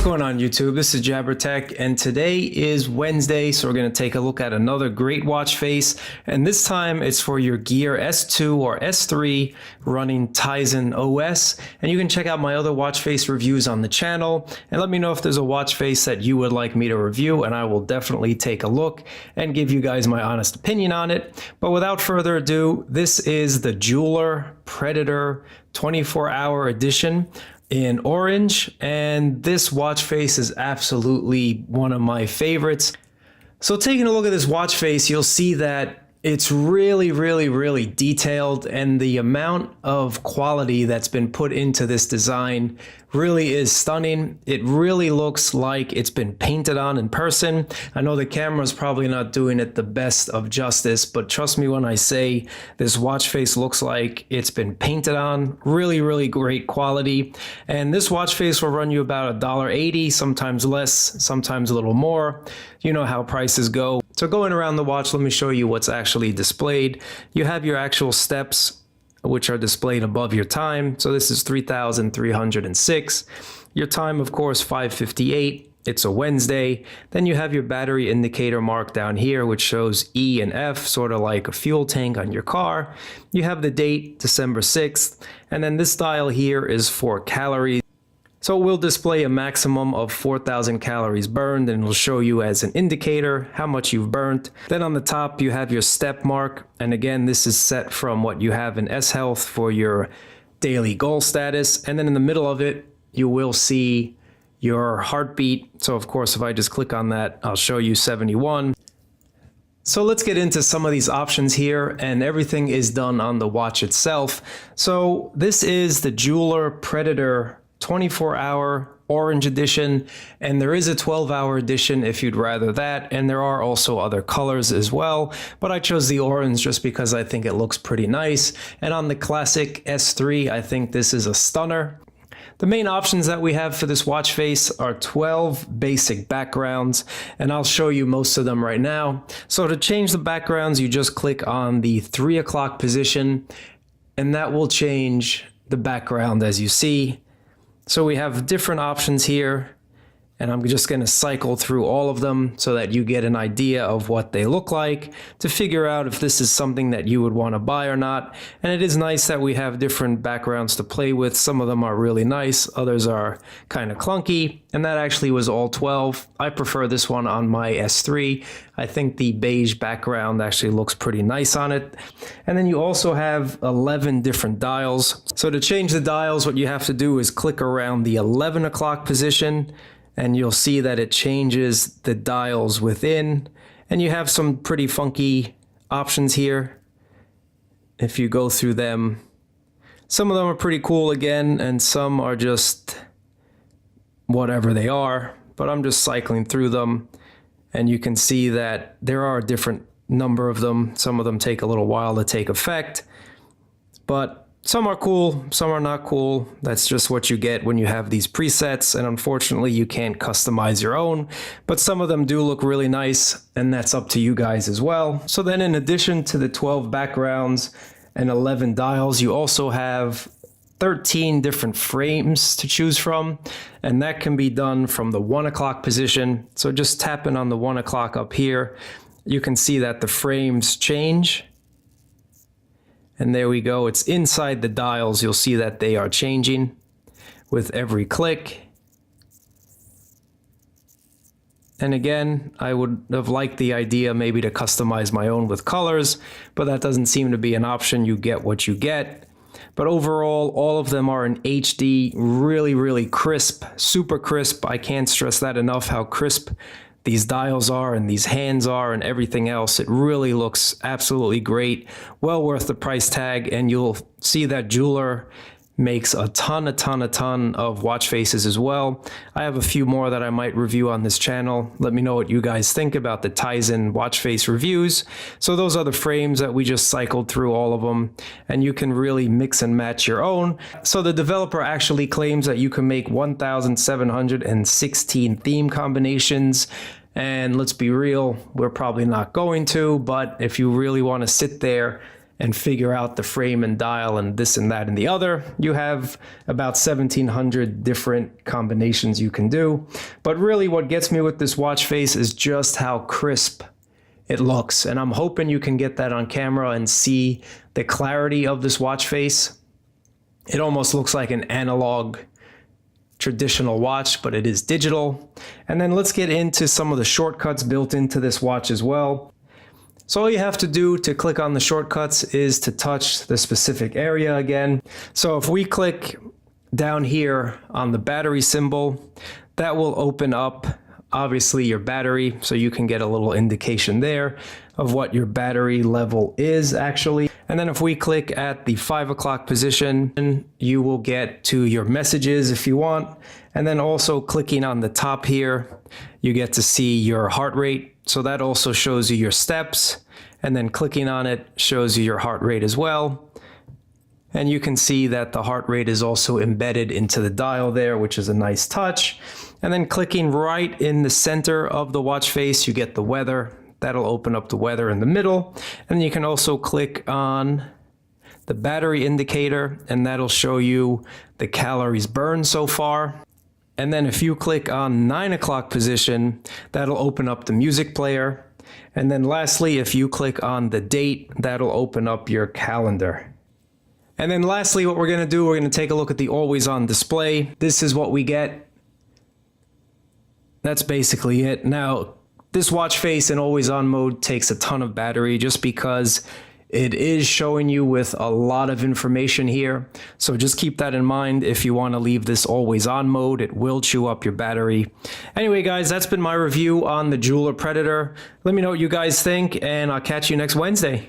What's going on YouTube? This is Jabber Tech, and today is Wednesday, so we're going to take a look at another great watch face, and this time it's for your Gear S2 or S3 running Tizen OS. And you can check out my other watch face reviews on the channel and let me know if there's a watch face that you would like me to review, and I will definitely take a look and give you guys my honest opinion on it. But without further ado, this is the Jeweler Predator 24-hour edition in orange, and this watch face is absolutely one of my favorites. So taking a look at this watch face, you'll see that it's really detailed, and the amount of quality that's been put into this design really is stunning. It really looks like it's been painted on in person. I know the camera's probably not doing it the best of justice, but trust me when I say this watch face looks like it's been painted on. Really great quality. And this watch face will run you about $1.80, sometimes less, sometimes a little more. You know how prices go. So going around the watch, let me show you what's actually displayed. You have your actual steps, which are displayed above your time. So this is 3,306. Your time, of course, 5:58. It's a Wednesday. Then you have your battery indicator mark down here, which shows E and F, sort of like a fuel tank on your car. You have the date, December 6th. And then this dial here is for calories. So it will display a maximum of 4,000 calories burned, and it'll show you as an indicator how much you've burnt. Then on the top, you have your step mark. And again, this is set from what you have in S Health for your daily goal status. And then in the middle of it, you will see your heartbeat. So of course, if I just click on that, I'll show you 71. So let's get into some of these options here, and everything is done on the watch itself. So this is the Jeweler Predator 24-hour orange edition, and there is a 12-hour edition if you'd rather that, and there are also other colors as well, but I chose the orange just because I think it looks pretty nice. And on the classic S3, I think this is a stunner. The main options that we have for this watch face are 12 basic backgrounds, and I'll show you most of them right now. So to change the backgrounds, you just click on the 3 o'clock position, and that will change the background as you see. So we have different options here, and I'm just going to cycle through all of them so that you get an idea of what they look like to figure out if this is something that you would want to buy or not. And it is nice that we have different backgrounds to play with. Some of them are really nice, others are kind of clunky, and that actually was all 12. I prefer this one on my S3. I think the beige background actually looks pretty nice on it. And then you also have 11 different dials. So to change the dials, what you have to do is click around the 11 o'clock position, and you'll see that it changes the dials within, and you have some pretty funky options here. If you go through them, some of them are pretty cool again, and some are just whatever they are, but I'm just cycling through them, and you can see that there are a different number of them. Some of them take a little while to take effect, but some are cool, some are not cool. That's just what you get when you have these presets, and unfortunately you can't customize your own, but some of them do look really nice, and that's up to you guys as well. So then in addition to the 12 backgrounds and 11 dials, you also have 13 different frames to choose from, and that can be done from the 1 o'clock position. So just tapping on the 1 o'clock up here, you can see that the frames change. And there we go, it's inside the dials. You'll see that they are changing with every click. And again, I would have liked the idea maybe to customize my own with colors, but that doesn't seem to be an option. You get what you get. But overall, all of them are in HD, really crisp, super crisp. I can't stress that enough, how crisp these dials are and these hands are and everything else. It really looks absolutely great, well worth the price tag. And you'll see that Jeweler makes a ton of watch faces as well. I have a few more that I might review on this channel. Let me know what you guys think about the Tizen watch face reviews. So those are the frames that we just cycled through, all of them, and you can really mix and match your own. So the developer actually claims that you can make 1,716 theme combinations. And let's be real, we're probably not going to, but if you really want to sit there and figure out the frame and dial and this and that and the other. You have about 1,700 different combinations you can do. But really what gets me with this watch face is just how crisp it looks. And I'm hoping you can get that on camera and see the clarity of this watch face. It almost looks like an analog traditional watch, but it is digital. And then let's get into some of the shortcuts built into this watch as well. So all you have to do to click on the shortcuts is to touch the specific area again. So if we click down here on the battery symbol, that will open up obviously your battery, so you can get a little indication there of what your battery level is actually. And then if we click at the 5 o'clock position, you will get to your messages if you want. And then also clicking on the top here, you get to see your heart rate. So that also shows you your steps. And then clicking on it shows you your heart rate as well. And you can see that the heart rate is also embedded into the dial there, which is a nice touch. And then clicking right in the center of the watch face, you get the weather. That'll open up the weather in the middle. And you can also click on the battery indicator, and that'll show you the calories burned so far. And then if you click on 9 o'clock position, that'll open up the music player. And then lastly, if you click on the date, that'll open up your calendar. And then lastly, what we're going to do, we're going to take a look at the always on display. This is what we get. That's basically it. Now, this watch face in always on mode takes a ton of battery just because it is showing you with a lot of information here. So just keep that in mind. If you want to leave this always on mode, it will chew up your battery. Anyway, guys, that's been my review on the Jeweler Predator. Let me know what you guys think, and I'll catch you next Wednesday.